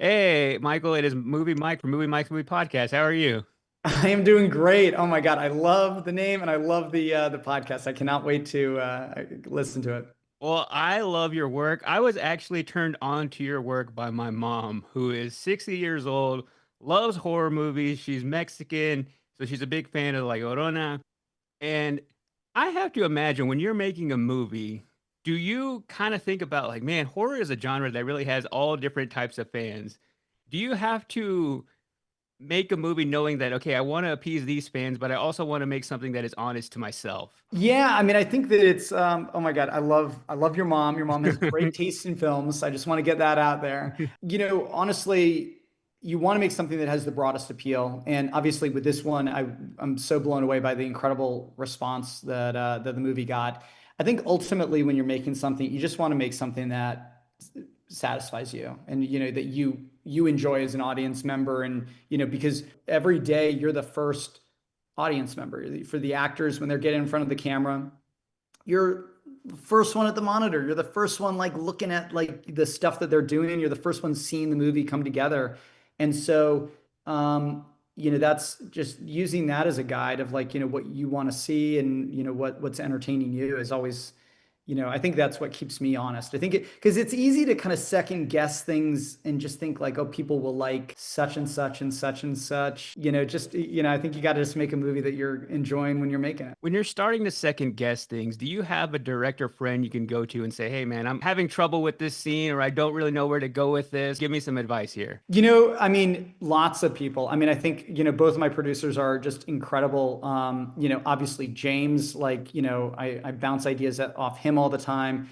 Hey, Michael, it is Movie Mike from Movie Mike's Movie Podcast. How are you? I am doing great. Oh my God, I love the name and I love the podcast. I cannot wait to listen to it. Well, I love your work. I was actually turned on to your work by my mom, who is 60 years old, loves horror movies. She's Mexican, so she's a big fan of like Orona. And I have to imagine when you're making a movie, do you kind of think about like, man, horror is a genre that really has all different types of fans. Do you have to make a movie knowing that okay, I want to appease these fans, but I also want to make something that is honest to myself. Yeah, I mean, I think that it's oh my God, I love your mom. Your mom has great taste in films. I just want to get that out there. Honestly, you want to make something that has the broadest appeal. And obviously with this one, I'm so blown away by the incredible response that the movie got. I think ultimately when you're making something, you just want to make something that satisfies you and that you enjoy as an audience member and because every day you're the first audience member for the actors when they're getting in front of the camera. You're the first one at the monitor. You're the first one like looking at like the stuff that they're doing. You're the first one seeing the movie come together. And so that's just using that as a guide of like, what you want to see and what's entertaining you is always I think that's what keeps me honest. I think because it's easy to kind of second guess things and just think like, oh, people will like such and such and such and such. I think you got to just make a movie that you're enjoying when you're making it. When you're starting to second guess things, do you have a director friend you can go to and say, "Hey man, I'm having trouble with this scene or I don't really know where to go with this. Give me some advice here." I mean, lots of people. I mean, I think, both of my producers are just incredible. Obviously James, like, I bounce ideas off him all the time.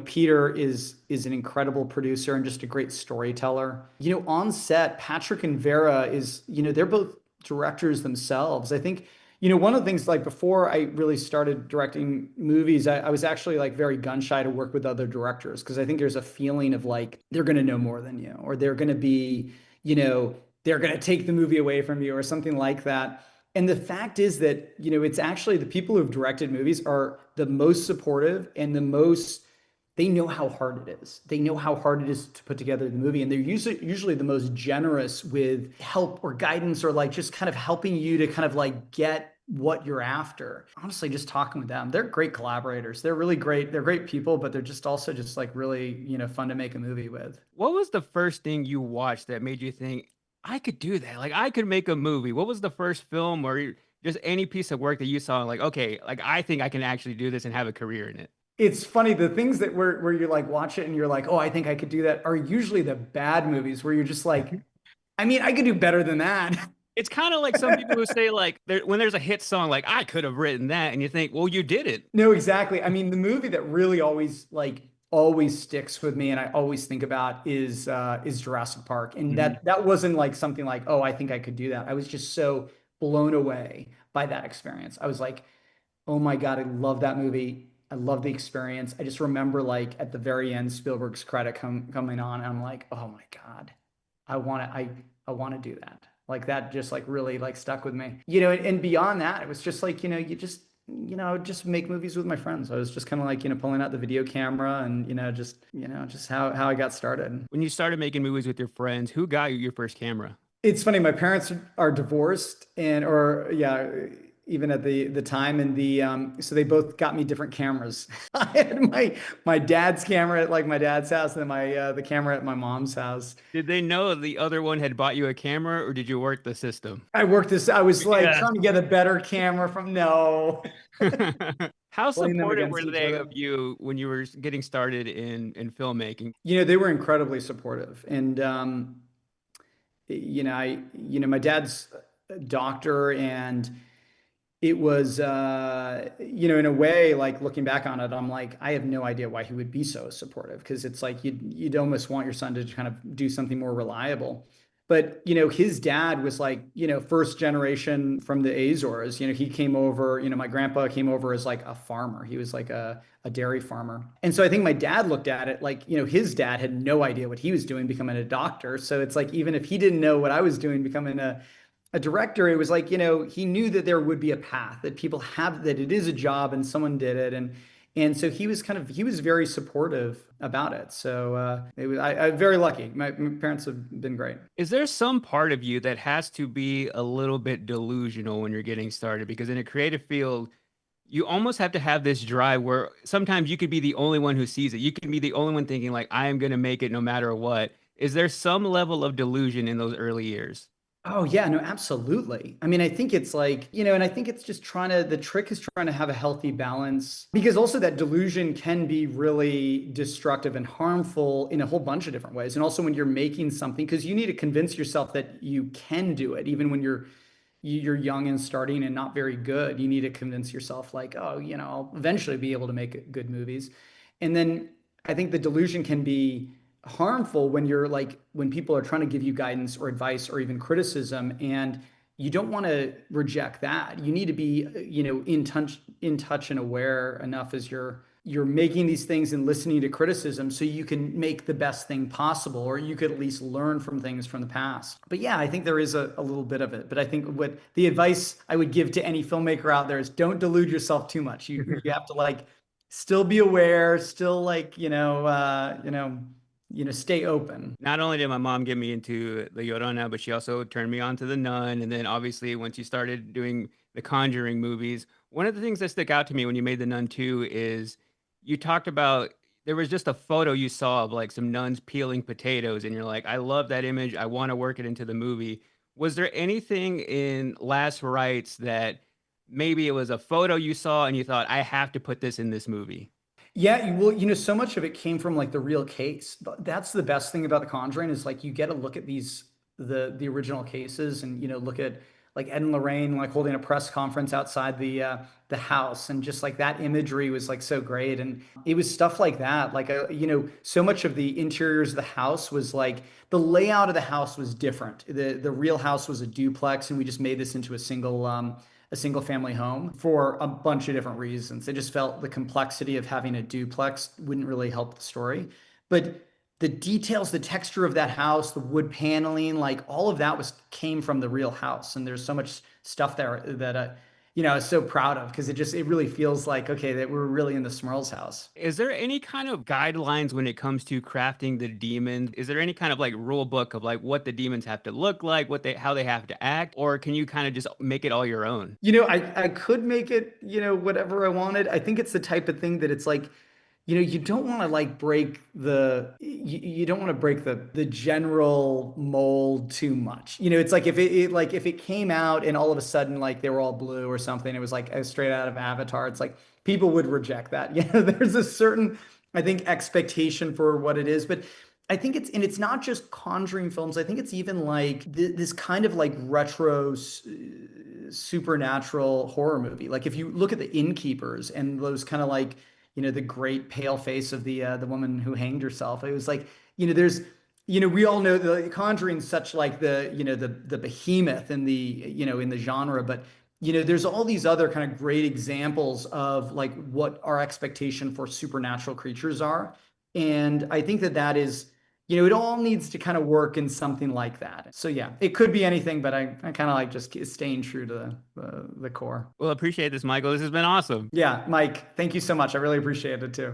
Peter is an incredible producer and just a great storyteller. On set, Patrick and Vera they're both directors themselves. I think, one of the things like before I really started directing movies, I was actually like very gun shy to work with other directors because I think there's a feeling of like they're going to know more than you, or they're going to be, they're going to take the movie away from you, or something like that. And the fact is that, it's actually the people who've directed movies are the most supportive and they know how hard it is. They know how hard it is to put together the movie. And they're usually the most generous with help or guidance or like just kind of helping you to kind of like get what you're after. Honestly, just talking with them, they're great collaborators. They're really great. They're great people, but they're just also just like really, fun to make a movie with. What was the first thing you watched that made you think I could do that? Like I could make a movie. What was the first film or just any piece of work that you saw like, okay, like I think I can actually do this and have a career in it? It's funny, the things that where you like watch it and you're like, oh, I think I could do that are usually the bad movies where you're just like, I mean, I could do better than that. It's kind of like some people who say like when there's a hit song, like I could have written that, and you think, well, you did it. No, exactly. I mean, the movie that really always sticks with me and I always think about is Jurassic Park. And Mhm. that wasn't like something like, oh, I think I could do that. I was just so blown away by that experience. I was like, oh my God, I love that movie. I love the experience. I just remember like at the very end, Spielberg's credit coming on, and I'm like, oh my God, I want to do that. Like that just like really like stuck with me. And beyond that, it was just like, just make movies with my friends. I was just kind of like, pulling out the video camera and, just how I got started. When you started making movies with your friends, who got you your first camera? It's funny, my parents are divorced and or yeah, even at the time and so they both got me different cameras. I had my dad's camera at like my dad's house and then my the camera at my mom's house. Did they know the other one had bought you a camera, or did you work the system? I was like Yeah. trying to get a better camera from no, How playing them supportive were against each they of other. you when you were getting started in filmmaking? They were incredibly supportive. And my dad's a doctor and it was in a way like looking back on it, I'm like I have no idea why he would be so supportive because it's like you'd almost want your son to kind of do something more reliable. But his dad was like first generation from the Azores. He came over. My grandpa came over as like a farmer. He was like a dairy farmer. And so I think my dad looked at it like his dad had no idea what he was doing becoming a doctor. So it's like even if he didn't know what I was doing becoming a director, it was like, he knew that there would be a path that people have, that it is a job and someone did it. And so he was very supportive about it. So I'm very lucky. My parents have been great. Is there some part of you that has to be a little bit delusional when you're getting started? Because in a creative field, you almost have to have this drive where sometimes you could be the only one who sees it. You can be the only one thinking like, I am going to make it no matter what. Is there some level of delusion in those early years? Oh yeah, no, absolutely. I mean, I think it's like, and I think it's just the trick is trying to have a healthy balance because also that delusion can be really destructive and harmful in a whole bunch of different ways. And also when you're making something, because you need to convince yourself that you can do it, even when you're young and starting and not very good. You need to convince yourself like, oh, I'll eventually be able to make good movies. And then I think the delusion can be harmful when when people are trying to give you guidance or advice or even criticism, and you don't want to reject that. You need to be, in touch and aware enough as you're making these things and listening to criticism so you can make the best thing possible, or you could at least learn from things from the past. But yeah, I think there is a little bit of it. But I think what the advice I would give to any filmmaker out there is don't delude yourself too much. You have to still be aware, still stay open. Not only did my mom get me into the Llorona, but she also turned me on to the Nun. And then obviously, once you started doing the Conjuring movies, one of the things that stuck out to me when you made the Nun 2 is you talked about there was just a photo you saw of like some nuns peeling potatoes, and you're like, I love that image. I want to work it into the movie. Was there anything in Last Rites that maybe it was a photo you saw and you thought, I have to put this in this movie? Yeah, well, so much of it came from the real case. That's the best thing about The Conjuring is you get to look at the original cases and look at Ed and Lorraine holding a press conference outside the house, and just that imagery was so great. And it was stuff like that. So much of the interiors of the house was the layout of the house was different. The real house was a duplex, and we just made this into a single family home for a bunch of different reasons. They just felt the complexity of having a duplex wouldn't really help the story. But the details, the texture of that house, the wood paneling, all of that came from the real house. And there's so much stuff there that I was so proud of because it really feels like okay that we're really in the Smurl's house. Is there any kind of guidelines when it comes to crafting the demons? Is there any kind of like rule book of like what the demons have to look like, what they how they have to act, or can you kind of just make it all your own? I could make it, whatever I wanted. I think it's the type of thing that it's you don't want to you don't want to break the general mold too much. It's like if it came out and all of a sudden they were all blue or something, it was straight out of Avatar. It's like people would reject that. There's a certain, I think, expectation for what it is, but I think it's not just Conjuring films. I think it's even this kind of retro supernatural horror movie. If you look at the Innkeepers and those kind of the great pale face of the woman who hanged herself. It was there's we all know the Conjuring such the behemoth in in the genre, but there's all these other kind of great examples of what our expectation for supernatural creatures are. And I think that is it all needs to kind of work in something like that. So yeah, it could be anything, but I kind of just staying true to the core. Well, appreciate this, Michael. This has been awesome. Yeah, Mike, thank you so much. I really appreciate it too.